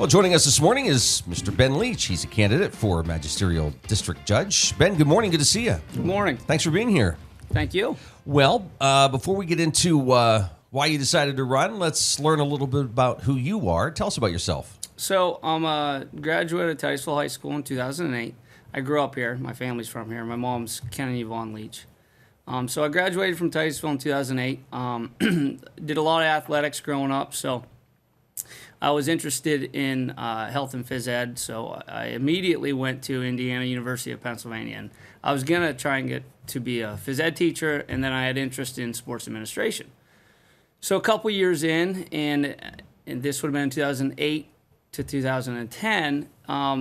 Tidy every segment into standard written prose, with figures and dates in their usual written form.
Well, joining us this morning is Mr. Ben Leach. He's a candidate for Magisterial District Judge. Ben, good morning. Good to see you. Good morning. Thanks for being here. Thank you. Well, before we get into why you decided to run, let's learn a little bit about who you are. Tell us about yourself. So I'm a graduate of Titusville High School in 2008. I grew up here. My family's from here. My mom's Ken and Yvonne Leach. So I graduated from Titusville in 2008. Did a lot of athletics growing up, so I was interested in health and phys ed, so I immediately went to Indiana University of Pennsylvania. And I was going to try and get to be a phys ed teacher, and then I had interest in sports administration. So a couple years in, and this would have been in 2008 to 2010,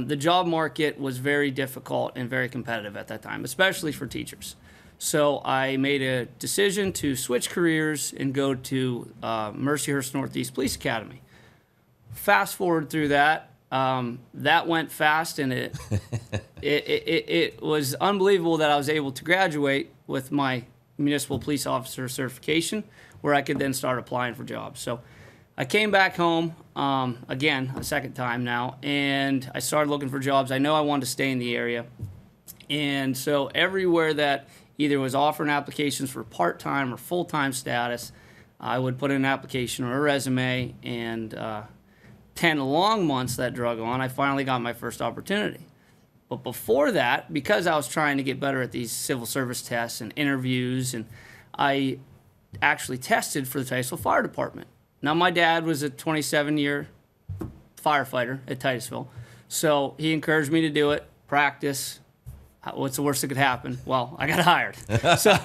the job market was very difficult and very competitive at that time, especially for teachers. So I made a decision to switch careers and go to Mercyhurst Northeast Police Academy. Fast forward through that, that went fast, and it was unbelievable that I was able to graduate with my municipal police officer certification, where I could then start applying for jobs. So I came back home, again, a second time now, and I started looking for jobs. I know I wanted to stay in the area. And so everywhere that either was offering applications for part-time or full-time status, I would put in an application or a resume, and 10 long months that drug on, I finally got my first opportunity. But before that, because I was trying to get better at these civil service tests and interviews, and I actually tested for the Titusville Fire Department. Now, my dad was a 27-year firefighter at Titusville, so he encouraged me to do it, practice. What's the worst that could happen? Well, I got hired. So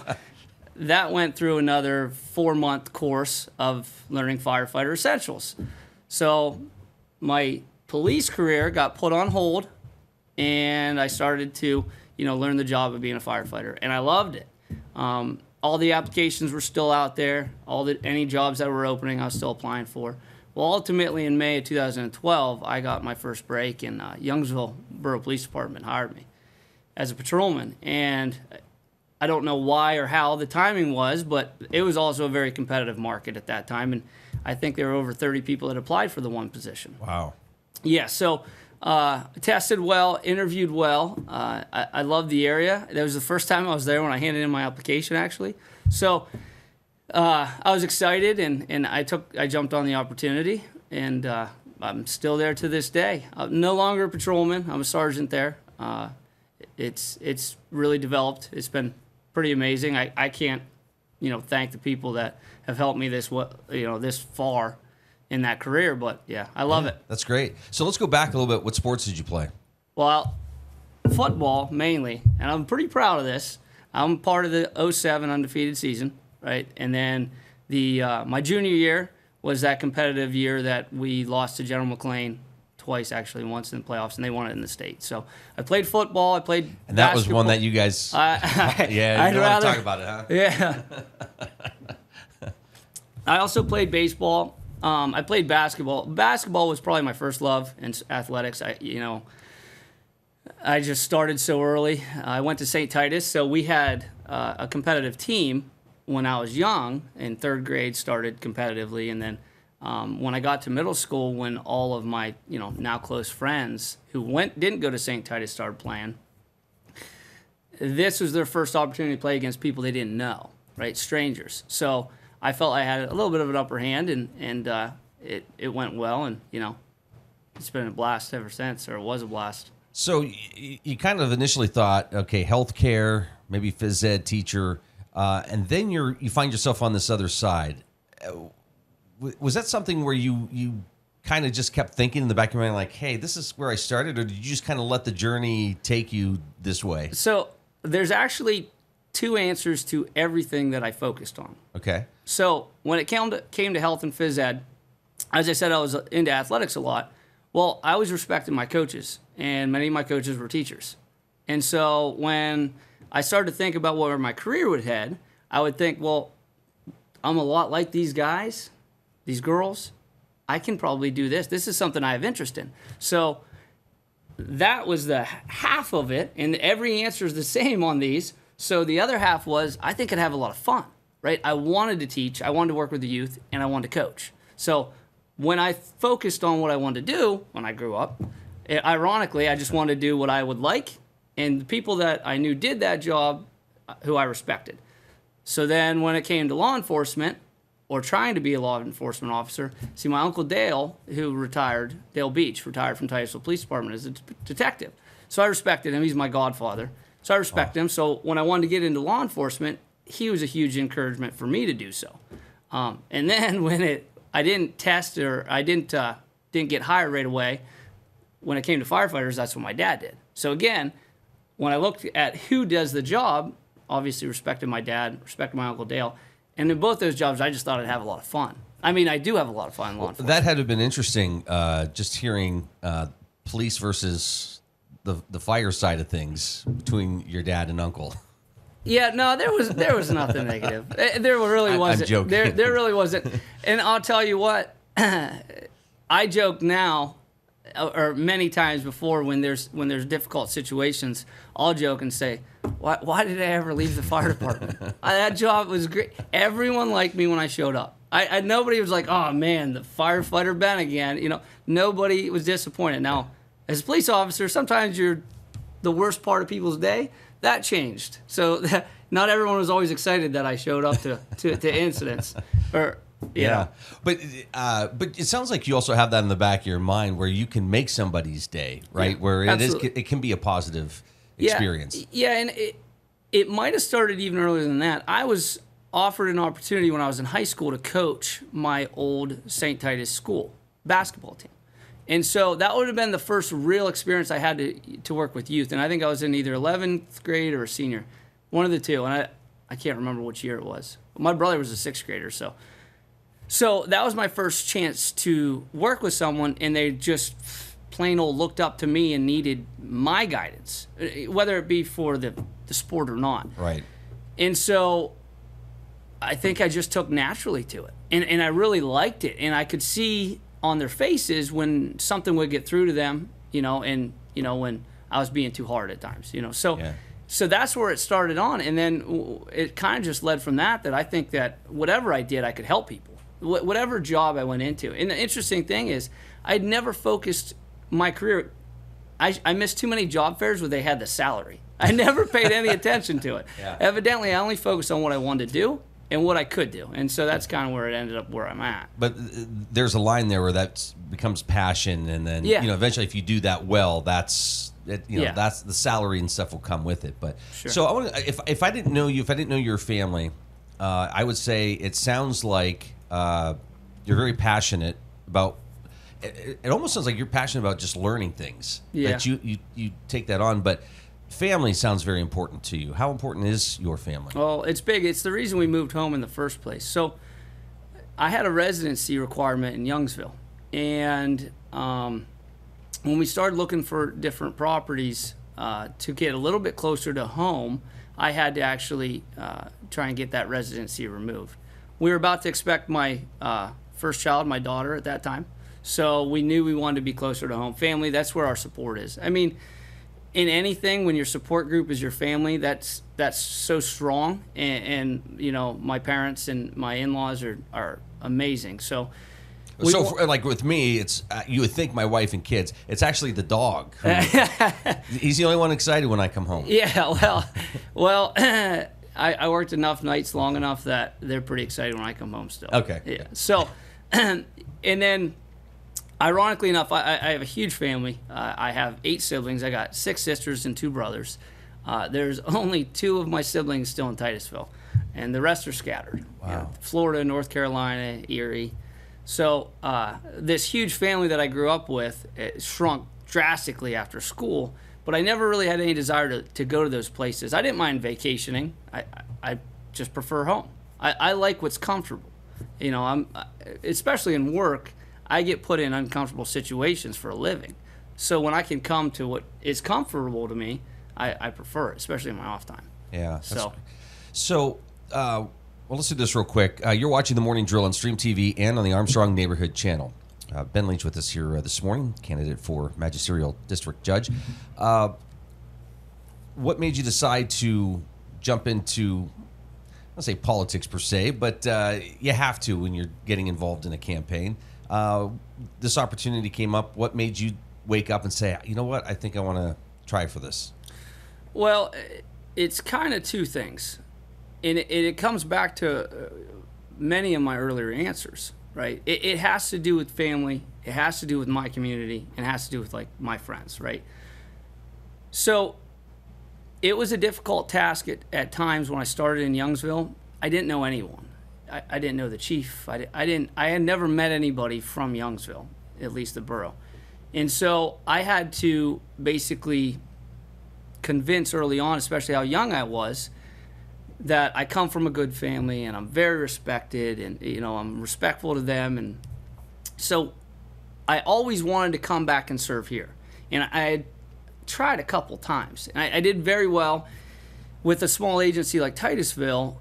that went through another 4-month course of learning firefighter essentials. So my police career got put on hold, and I started to, learn the job of being a firefighter, and I loved it. All the applications were still out there. Any jobs that were opening, I was still applying for. Well, ultimately, in May of 2012, I got my first break, and Youngsville Borough Police Department hired me as a patrolman. And I don't know why or how the timing was, but it was also a very competitive market at that time, and I think there were over 30 people that applied for the one position. Wow. Yeah, so tested well, interviewed well. I loved the area. That was the first time I was there when I handed in my application, actually. So I was excited, and I jumped on the opportunity, and I'm still there to this day. I'm no longer a patrolman. I'm a sergeant there. It's really developed. It's been pretty amazing. I can't, thank the people that have helped me this far in that career, but yeah, I love it. That's great. So let's go back a little bit. What sports did you play? Well, football mainly, and I'm pretty proud of this. I'm part of the 07 undefeated season, right? And then my junior year was that competitive year that we lost to General McLean twice, actually, once in the playoffs, and they won it in the state. So I played football, I played And that basketball. was one that you guys... Yeah, you don't want to talk about it, huh? Yeah. I also played baseball. I played basketball. Basketball was probably my first love in athletics. I just started so early. I went to St. Titus, so we had a competitive team when I was young. In third grade, started competitively, and then when I got to middle school, when all of my now close friends who didn't go to St. Titus started playing, this was their first opportunity to play against people they didn't know, right? Strangers. So I felt I had a little bit of an upper hand, and it went well, and it's been a blast ever since, or it was a blast. So you kind of initially thought, okay, healthcare, maybe phys ed teacher, and then you find yourself on this other side. Was that something where you kind of just kept thinking in the back of your mind, like, hey, this is where I started, or did you just kind of let the journey take you this way? So there's actually two answers to everything that I focused on. Okay. So when it came to health and phys ed, as I said, I was into athletics a lot. Well, I was respecting my coaches, and many of my coaches were teachers. And so when I started to think about where my career would head, I would think, well, I'm a lot like these guys, these girls. I can probably do this. This is something I have interest in. So that was the half of it, and every answer is the same on these. So the other half was, I think I'd have a lot of fun, right? I wanted to teach, I wanted to work with the youth, and I wanted to coach. So when I focused on what I wanted to do when I grew up, ironically, I just wanted to do what I would like, and the people that I knew did that job, who I respected. So then when it came to law enforcement, or trying to be a law enforcement officer, see, my Uncle Dale, who retired, Dale Beach, retired from Titusville Police Department as a detective. So I respected him. He's my godfather. So I respect him. So when I wanted to get into law enforcement, he was a huge encouragement for me to do so. And then when I didn't test, or I didn't get hired right away, when it came to firefighters, that's what my dad did. So again, when I looked at who does the job, obviously respected my dad, respected my Uncle Dale. And in both those jobs, I just thought I'd have a lot of fun. I mean, I do have a lot of fun in law enforcement. That had to have been interesting, just hearing police versus the fire side of things between your dad and uncle. Yeah, no, there was nothing negative. There really wasn't. I'm joking. There really wasn't. And I'll tell you what, I joke now, or many times before when there's difficult situations, I'll joke and say, why did I ever leave the fire department? That job was great. Everyone liked me when I showed up. Nobody was like, oh man, the firefighter Ben again. You know, nobody was disappointed. Now, as a police officer, sometimes you're the worst part of people's day. That changed. So not everyone was always excited that I showed up to incidents. Or yeah. But it sounds like you also have that in the back of your mind where you can make somebody's day, right? Yeah, where absolutely. it can be a positive experience. Yeah, and it might have started even earlier than that. I was offered an opportunity when I was in high school to coach my old St. Titus school basketball team. And so that would have been the first real experience I had to work with youth. And I think I was in either 11th grade or a senior, one of the two. And I can't remember which year it was. My brother was a sixth grader, so that was my first chance to work with someone, and they just plain old looked up to me and needed my guidance, whether it be for the sport or not. Right. And so I think I just took naturally to it. And I really liked it. And I could see on their faces when something would get through to them, and when I was being too hard at times, So that's where it started on. And then it kind of just led from that I think that whatever I did, I could help people. Whatever job I went into. And the interesting thing is, I'd never focused my career. I missed too many job fairs where they had the salary. I never paid any attention to it. Yeah. Evidently, I only focused on what I wanted to do and what I could do. And so that's kind of where it ended up where I'm at. But there's a line there where that becomes passion, and then eventually, if you do that well, that's that's the salary and stuff will come with it. But sure. So I want to, if I didn't know you, if I didn't know your family, I would say it sounds like you're very passionate about. It almost sounds like you're passionate about just learning things. Yeah. That you take that on, but family sounds very important to you. How important is your family? Well, it's big. It's the reason we moved home in the first place. So I had a residency requirement in Youngsville. And when we started looking for different properties to get a little bit closer to home, I had to actually try and get that residency removed. We were about to expect my first child, my daughter at that time. So we knew we wanted to be closer to home. Family, that's where our support is. I mean, in anything, when your support group is your family, that's so strong. And my parents and my in-laws are amazing. So like with me, it's you would think my wife and kids. It's actually the dog. He's the only one excited when I come home. Yeah, well, I worked enough nights long enough that they're pretty excited when I come home still. Okay. Yeah. So, and then, ironically enough, I have a huge family. I have 8 siblings. I got 6 sisters and 2 brothers. There's only 2 of my siblings still in Titusville, and the rest are scattered. Wow. Florida, North Carolina, Erie. So this huge family that I grew up with, it shrunk drastically after school, but I never really had any desire to go to those places. I didn't mind vacationing. I just prefer home. I like what's comfortable. I'm especially in work, I get put in uncomfortable situations for a living. So when I can come to what is comfortable to me, I prefer it, especially in my off time. Yeah. Well, let's do this real quick. You're watching The Morning Drill on Stream TV and on the Armstrong Neighborhood Channel. Ben Leach with us here this morning, candidate for Magisterial District Judge. What made you decide to jump into, I don't say politics per se, but you have to when you're getting involved in a campaign. This opportunity came up. What made you wake up and say, you know what, I think I want to try for this? Well, it's kind of two things. And it comes back to many of my earlier answers, right? It has to do with family. It has to do with my community. And it has to do with, like, my friends, right? So it was a difficult task at times when I started in Youngsville. I didn't know anyone. I didn't know the chief. I had never met anybody from Youngsville, at least the borough. And so I had to basically convince early on, especially how young I was, that I come from a good family and I'm very respected and, you know, I'm respectful to them. And so I always wanted to come back and serve here. And I had tried a couple times. And I did very well with a small agency like Titusville.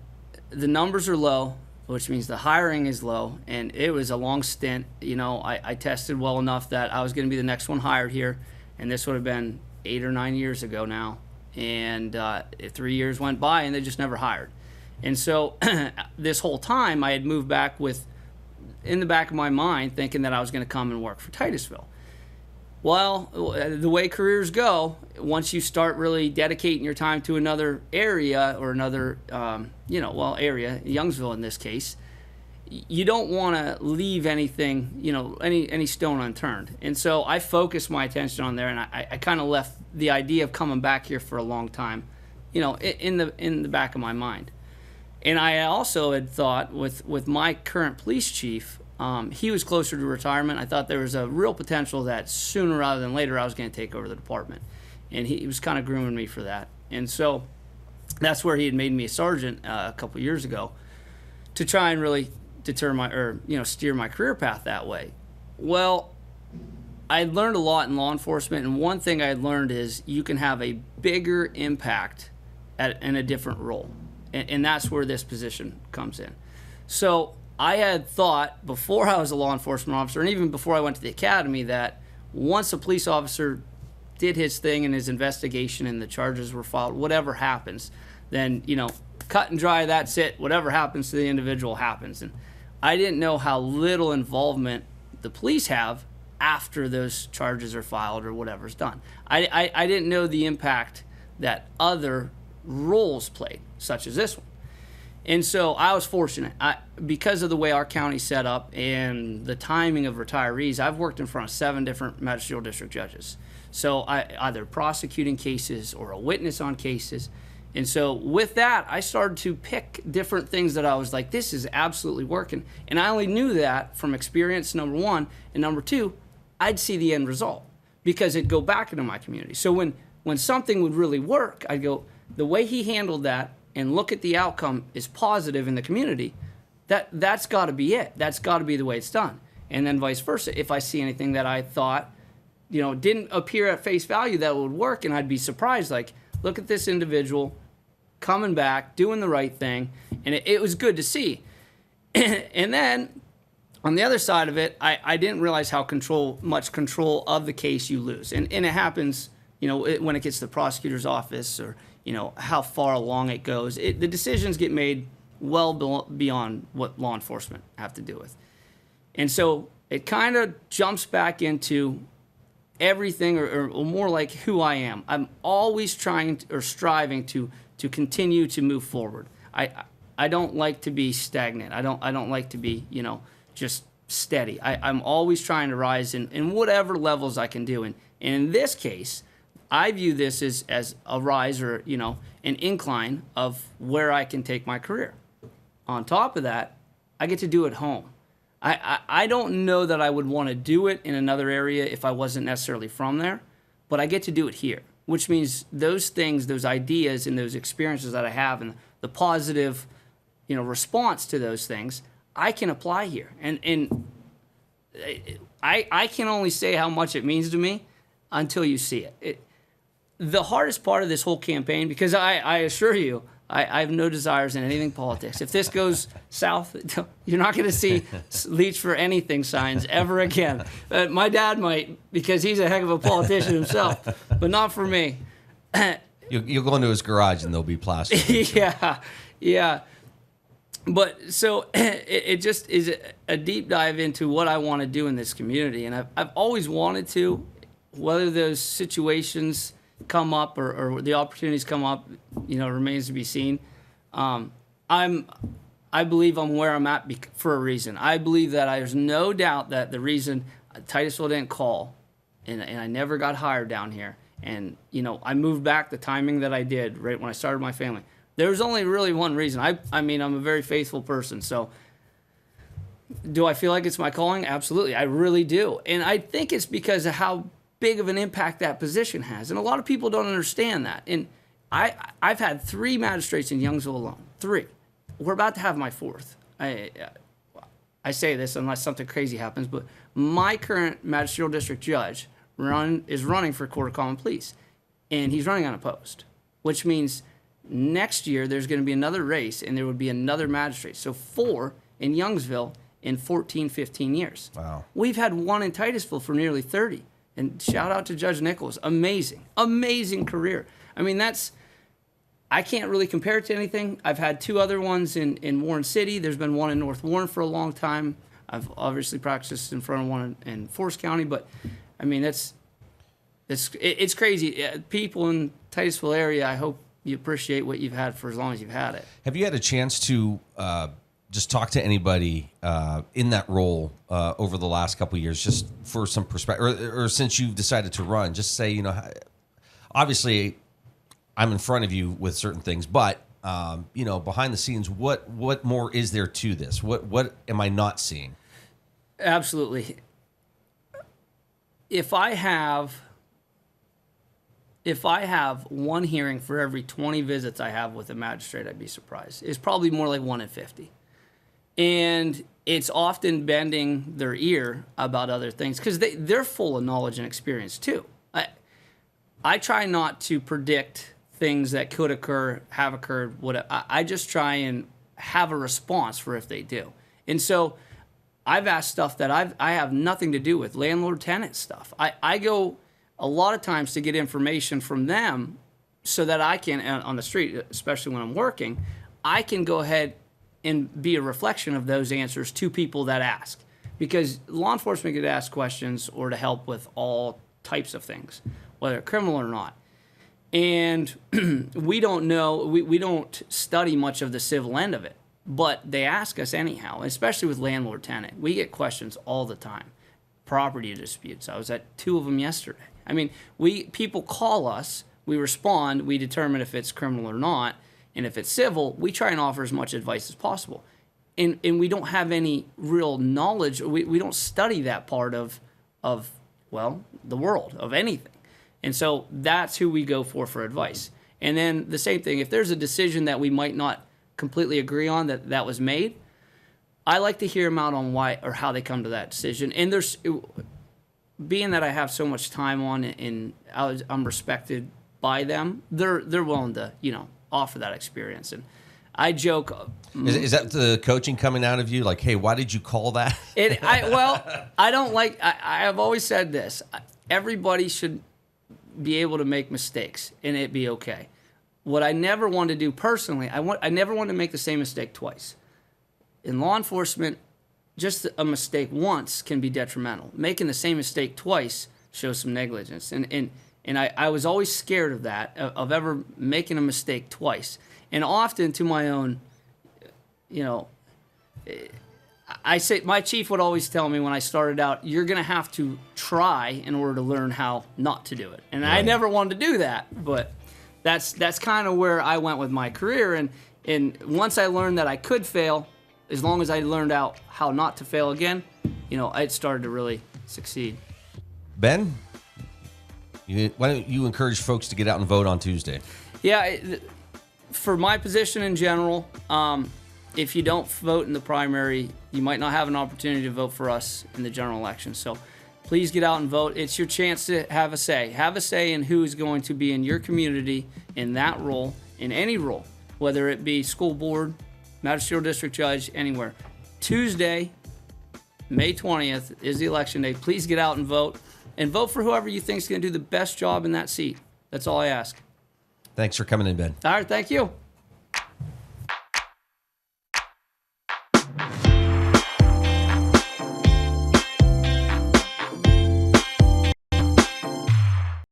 The numbers are low, which means the hiring is low. And it was a long stint. You know, I tested well enough that I was going to be the next one hired here. And this would have been 8 or 9 years ago now. And 3 years went by and they just never hired. And so this whole time I had moved back with, in the back of my mind, thinking that I was going to come and work for Titusville. Well, the way careers go, once you start really dedicating your time to another area or another, area, Youngsville in this case, you don't want to leave anything, any stone unturned. And so I focused my attention on there, and I kind of left the idea of coming back here for a long time, in the back of my mind. And I also had thought with my current police chief, he was closer to retirement. I thought there was a real potential that sooner rather than later I was going to take over the department. And he was kind of grooming me for that. And so that's where he had made me a sergeant a couple years ago to try and really steer my career path that way. Well, I learned a lot in law enforcement, and one thing I learned is you can have a bigger impact in a different role. And that's where this position comes in. So I had thought before I was a law enforcement officer, and even before I went to the academy, that once a police officer did his thing in his investigation and the charges were filed, whatever happens, then, cut and dry, that's it. Whatever happens to the individual happens. And I didn't know how little involvement the police have after those charges are filed or whatever's done. I didn't know the impact that other roles played, such as this one. And so I was fortunate. Because of the way our county's set up and the timing of retirees, I've worked in front of 7 different Magisterial District Judges. So I either prosecuting cases or a witness on cases. And so with that, I started to pick different things that I was like, this is absolutely working. And I only knew that from experience, number one. And number two, I'd see the end result because it'd go back into my community. So when something would really work, I'd go, the way he handled that and look at the outcome is positive in the community, that's got to be it. That's got to be the way it's done. And then vice versa. If I see anything that I thought, didn't appear at face value that would work, and I'd be surprised, like, look at this individual coming back, doing the right thing, and it was good to see. And then on the other side of it, I didn't realize how much control of the case you lose. And it happens, when it gets to the prosecutor's office or, how far along it goes. The decisions get made well beyond what law enforcement have to do with. And so it kind of jumps back into everything or more like who I am. I'm always striving to continue to move forward. I don't like to be stagnant. I don't like to be, just steady. I'm always trying to rise in whatever levels I can do. And in this case, I view this as a rise or, an incline of where I can take my career. On top of that, I get to do it home. I don't know that I would want to do it in another area if I wasn't necessarily from there, but I get to do it here, which means those things, those ideas and those experiences that I have and the positive, response to those things, I can apply here. And I can only say how much it means to me until you see it. The hardest part of this whole campaign, because I assure you, I have no desires in anything politics. If this goes south, you're not going to see Leach for anything signs ever again. My dad might, because he's a heck of a politician himself, but not for me. You'll go into his garage and there'll be plastic. Yeah. But so it just is a deep dive into what I want to do in this community. And I've always wanted to, whether those situations come up or the opportunities come up, remains to be seen. I believe I'm where I'm at for a reason. I believe that there's no doubt that the reason Titusville didn't call and I never got hired down here, and I moved back the timing that I did right when I started my family. There was only really one reason. I mean, I'm a very faithful person, so do I feel like it's my calling? Absolutely, I really do. And I think it's because of how big of an impact that position has. And a lot of people don't understand that. And I've had 3 magistrates in Youngsville alone. 3. We're about to have my 4th. I say this unless something crazy happens, but my current Magisterial District Judge is running for Court of Common Pleas, and he's running unopposed, which means next year there's going to be another race, and there would be another magistrate. So 4 in Youngsville in 14, 15 years. Wow. We've had 1 in Titusville for nearly 30. And shout out to Judge Nichols. Amazing career. I mean, I can't really compare it to anything. I've had 2 other ones in Warren City. There's been 1 in North Warren for a long time. I've obviously practiced in front of 1 in Forest County, but I mean, it's crazy. People in Titusville area, I hope you appreciate what you've had for as long as you've had it. Have you had a chance to just talk to anybody in that role over the last couple of years, just for some perspective, or since you've decided to run, just say, obviously I'm in front of you with certain things, but behind the scenes, what more is there to this? What am I not seeing? Absolutely. If I have 1 hearing for every 20 visits I have with a magistrate, I'd be surprised. It's probably more like 1 in 50. And it's often bending their ear about other things because they're full of knowledge and experience too. I try not to predict things that could occur, have occurred, whatever. I just try and have a response for if they do. And so I've asked stuff that I have nothing to do with, landlord-tenant stuff. I go a lot of times to get information from them so that I can, on the street, especially when I'm working, I can go ahead and be a reflection of those answers to people that ask. Because law enforcement could ask questions or to help with all types of things, whether criminal or not. And we don't know, we don't study much of the civil end of it, but they ask us anyhow, especially with landlord-tenant. We get questions all the time. Property disputes. I was at 2 of them yesterday. I mean, people call us, we respond, we determine if it's criminal or not, and if it's civil, we try and offer as much advice as possible. And we don't have any real knowledge, we don't study that part of the world, of anything. And so that's who we go for advice. And then the same thing, if there's a decision that we might not completely agree on that was made, I like to hear them out on why or how they come to that decision. And being that I have so much time on it and I'm respected by them, they're willing to, offer that experience. And I joke. Is that the coaching coming out of you? Like, hey, why did you call that? I don't like, I have always said this. Everybody should be able to make mistakes and it be okay. What I never want to do personally, I never want to make the same mistake twice. In law enforcement, just a mistake once can be detrimental. Making the same mistake twice shows some negligence. And I was always scared of that, of ever making a mistake twice. And often to my own, I say, my chief would always tell me when I started out, you're going to have to try in order to learn how not to do it. And right. I never wanted to do that, but that's kind of where I went with my career. And once I learned that I could fail, as long as I learned out how not to fail again, it started to really succeed. Ben, why don't you encourage folks to get out and vote on Tuesday? Yeah, for my position in general, if you don't vote in the primary, you might not have an opportunity to vote for us in the general election. So please get out and vote. It's your chance to have a say. Have a say in who is going to be in your community in that role, in any role, whether it be school board, Magisterial District Judge, anywhere. Tuesday, May 20th is the election day. Please get out and vote for whoever you think is going to do the best job in that seat. That's all I ask. Thanks for coming in, Ben. All right, thank you.